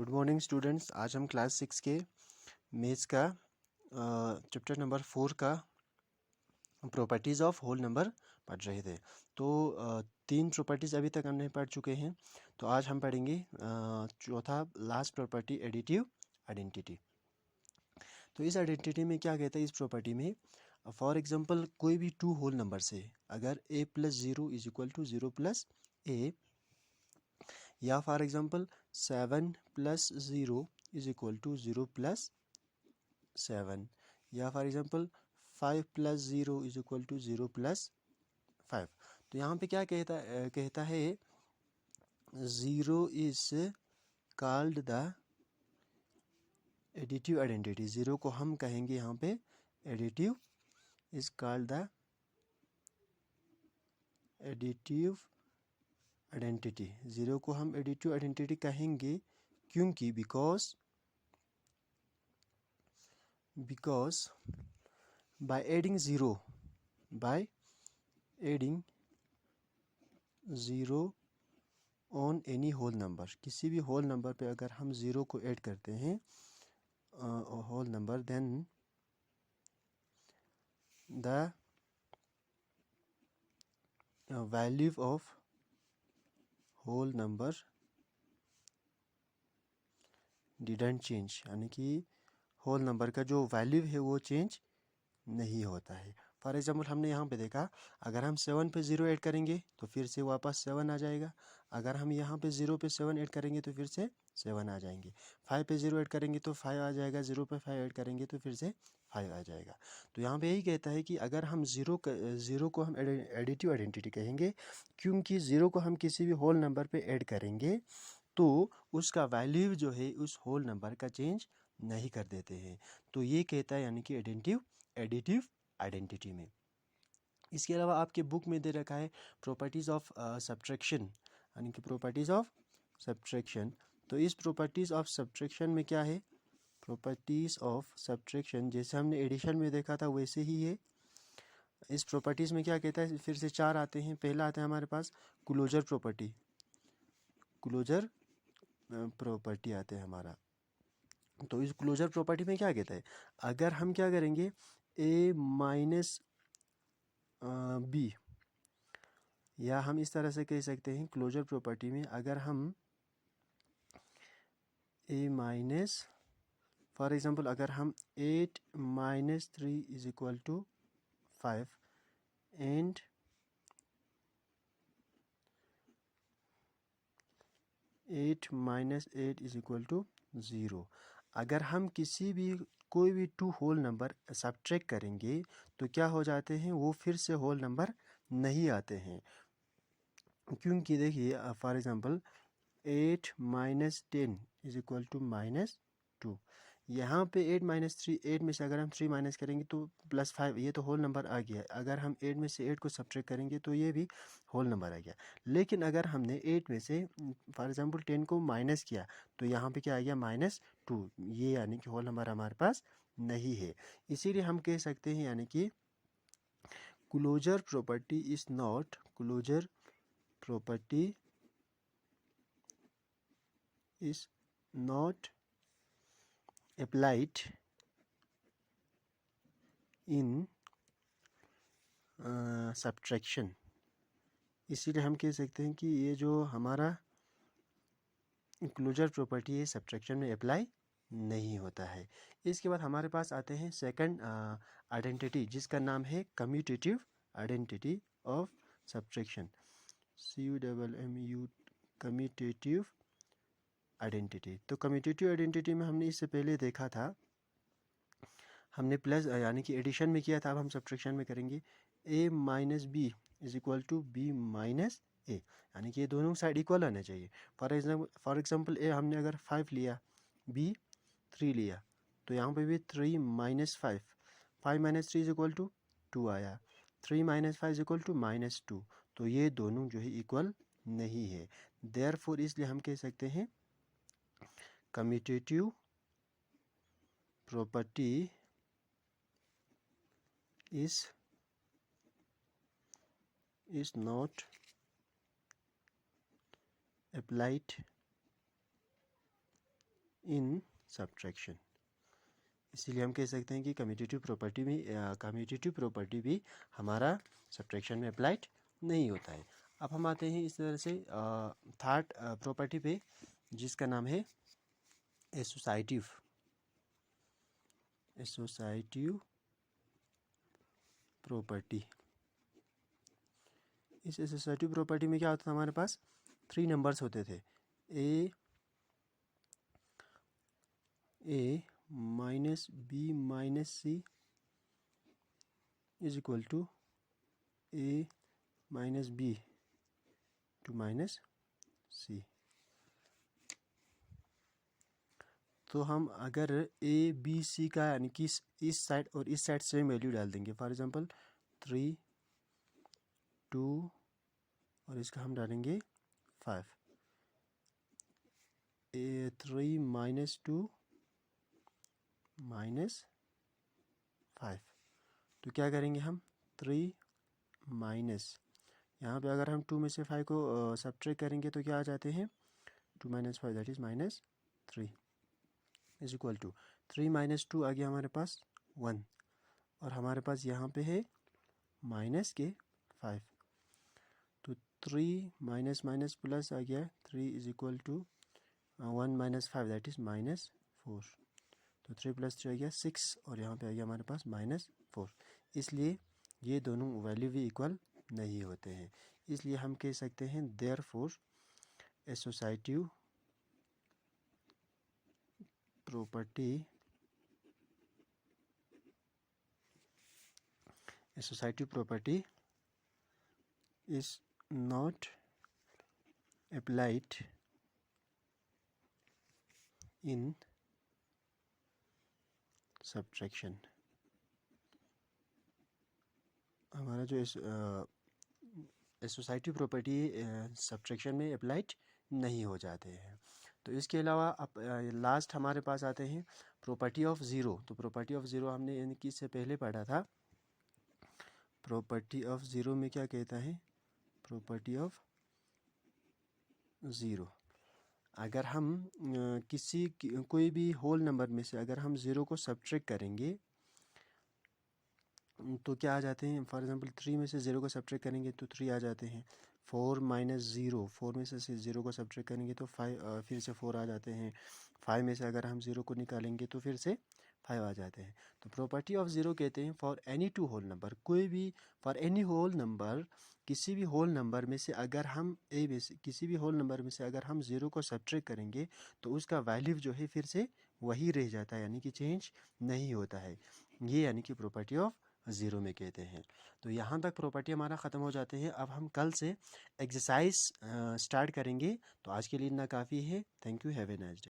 Good morning students. आज हम class 6 के मैथ्स का चैप्टर नंबर 4 का प्रॉपर्टीज़ ऑफ होल नंबर पढ़ रहे थे। तो तीन प्रॉपर्टीज़ अभी तक हमने पढ़ चुके हैं। तो आज हम पढ़ेंगे चौथा लास्ट प्रॉपर्टी, एडिटिव आइडेंटिटी। तो इस आइडेंटिटी में क्या कहता है, इस प्रॉपर्टी में फॉर एग्जांपल कोई भी टू होल नंबर से अगर a plus zero is equal to zero plus A, या for example 7 plus zero is equal to zero plus 7, या for example 5 plus zero is equal to zero plus 5। तो यहाँ पे क्या कहता है, zero is called the additive identity. Zero को हम कहेंगे यहाँ पे additive, is called the additive identity. Zero को हम एडिटिव आइडेंटिटी कहेंगे क्योंकि because by adding zero on any whole number, किसी भी होल नंबर पे अगर हम ज़ीरो को ऐड करते हैं whole number, then the value of whole number didn't change, यानी कि होल नंबर का जो वैल्यू है वो चेंज नहीं होता है। फॉर एग्जांपल हमने यहाँ पे देखा, अगर हम 7 पे ज़ीरो ऐड करेंगे तो फिर से वापस 7 आ जाएगा। अगर हम यहाँ पे ज़ीरो पे 7 ऐड करेंगे तो फिर से 7 आ जाएंगे। 5 पे ज़ीरो ऐड करेंगे तो 5 आ जाएगा। 0 पे 5 ऐड करेंगे तो फिर से 5 आ जाएगा। तो यहाँ पे यही कहता है कि अगर हम ज़ीरो को हम एडिटिव आइडेंटिटी कहेंगे क्योंकि ज़ीरो को हम किसी भी होल नंबर पर ऐड करेंगे तो उसका वैल्यू जो है उस होल नंबर का चेंज नहीं कर देते हैं। तो ये कहता है यानी कि एडिटिव आइडेंटिटी में। इसके अलावा आपके बुक में दे रखा है प्रॉपर्टीज़ ऑफ सब्ट्रैक्शन, यानी कि प्रॉपर्टीज़ ऑफ सब्ट्रैक्शन। तो इस प्रॉपर्टीज़ ऑफ सब्ट्रैक्शन में क्या है, प्रॉपर्टीज़ ऑफ सब्ट्रैक्शन जैसे हमने एडिशन में देखा था वैसे ही है। इस प्रॉपर्टीज़ में क्या कहता है, फिर से चार आते हैं। पहला आता है हमारे पास क्लोजर प्रॉपर्टी, क्लोजर प्रॉपर्टी आते हैं हमारा। तो इस क्लोजर प्रॉपर्टी में क्या कहता है, अगर हम क्या करेंगे a माइनस बी, या हम इस तरह से कह सकते हैं क्लोजर प्रॉपर्टी में अगर हम a माइनस, फॉर एग्जांपल अगर हम 8 minus 3 is equal to 5 and 8 minus 8 is equal to 0, अगर हम कोई भी टू होल नंबर सब्ट्रैक्ट करेंगे तो क्या हो जाते हैं, वो फिर से होल नंबर नहीं आते हैं। क्योंकि देखिए for example 8 minus 10 is equal to minus 2, यहाँ पे 8 माइनस 3, 8 में से अगर हम 3 माइनस करेंगे तो प्लस 5, ये तो होल नंबर आ गया। अगर हम 8 में से 8 को सब्ट्रैक्ट करेंगे तो ये भी होल नंबर आ गया। लेकिन अगर हमने 8 में से फॉर एग्जांपल 10 को माइनस किया तो यहाँ पे क्या आ गया, -2, ये यानी कि होल नंबर हमारे पास नहीं है। इसीलिए हम कह सकते हैं यानी कि closure property is not, closure property is not applied in subtraction। इसीलिए हम कह सकते हैं कि ये जो हमारा क्लोजर प्रॉपर्टी है सब्ट्रैक्शन में अप्लाई नहीं होता है। इसके बाद हमारे पास आते हैं सेकंड आइडेंटिटी जिसका नाम है commutative identity of subtraction, CUMMU, commutative identity. तो कम्यूटेटिव आइडेंटिटी में हमने इससे पहले देखा था, हमने प्लस यानी कि एडिशन में किया था, अब हम सब्ट्रैक्शन में करेंगे। a minus B is equal to B minus A, यानी कि ये दोनों साइड इक्वल आना चाहिए। फॉर एग्जांपल ए हमने अगर 5 लिया, बी 3 लिया, तो यहाँ पे भी 3 minus 5, 5 minus 3 is equal to 2 आया, 3 माइनस 5 इज इक्वल टू -2। तो ये दोनों जो है इक्वल नहीं है। देयरफॉर इसलिए हम कह सकते हैं commutative property is not applied in subtraction. इसीलिए हम कह सकते हैं कि कम्यूटेटिव प्रॉपर्टी भी हमारा सब्ट्रैक्शन में अप्लाइड नहीं होता है। अब हम आते हैं इस तरह से थर्ड प्रॉपर्टी पे, जिसका नाम है एसोसिएटिव प्रॉपर्टी। इस एसोसिएटिव प्रॉपर्टी में क्या होता था, हमारे पास 3 नंबर्स होते थे, A minus B minus C is equal to A minus B to minus C. तो हम अगर ए बी सी का यानी कि इस साइड और इस साइड सेम वैल्यू डाल देंगे, फॉर एग्जांपल 3 2 और इसका हम डालेंगे 5, 3 माइनस 2 माइनस 5, तो क्या करेंगे हम 3 माइनस, यहाँ पे अगर हम 2 में से 5 को सब्ट्रैक्ट करेंगे तो क्या आ जाते हैं 2 minus 5 that is minus 3 is equal to 3 minus 2 आ गया हमारे पास 1, और हमारे पास यहाँ पे है माइनस के 5, तो 3 माइनस माइनस प्लस आ गया 3 is equal to 1 minus 5 that is minus 4, तो 3 प्लस 3 आ गया 6, और यहाँ पे आ गया हमारे पास माइनस 4। इसलिए ये दोनों वैल्यू भी इक्वल नहीं होते हैं। इसलिए हम कह सकते हैं therefore associative property is not applied in subtraction। हमारा जो एसोसिएटिव प्रॉपर्टी सब्ट्रैक्शन में अप्लाइड नहीं हो जाते हैं। तो इसके अलावा अब लास्ट हमारे पास आते हैं प्रॉपर्टी ऑफ ज़ीरो। तो प्रॉपर्टी ऑफ ज़ीरो हमने इनकी से पहले पढ़ा था। प्रॉपर्टी ऑफ ज़ीरो में क्या कहता है, प्रॉपर्टी ऑफ ज़ीरो, अगर हम कोई भी होल नंबर में से अगर हम ज़ीरो को सब्ट्रैक्ट करेंगे तो क्या आ जाते हैं, फॉर एग्जांपल 3 में से 0 को सब्ट्रैक्ट करेंगे तो 3 आ जाते हैं। 4 माइनस 0, 4 में से 0 को सब्ट्रैक्ट करेंगे तो 5 फिर से 4 आ जाते हैं। 5 में से अगर हम 0 को निकालेंगे तो फिर से 5 आ जाते हैं। तो प्रॉपर्टी ऑफ ज़ीरो कहते हैं for any two whole number, कोई भी फॉर एनी होल नंबर, किसी भी होल नंबर में से अगर हम किसी भी होल नंबर में से अगर हम 0 को सब्ट्रैक्ट करेंगे तो उसका वैल्यू जो है फिर से वही रह जाता है, यानी कि चेंज नहीं होता है। ये यानी कि प्रॉपर्टी ऑफ ज़ीरो में कहते हैं। तो यहाँ तक प्रॉपर्टी हमारा ख़त्म हो जाते हैं। अब हम कल से एक्सरसाइज स्टार्ट करेंगे। तो आज के लिए इतना काफ़ी है। Thank you, have a nice day.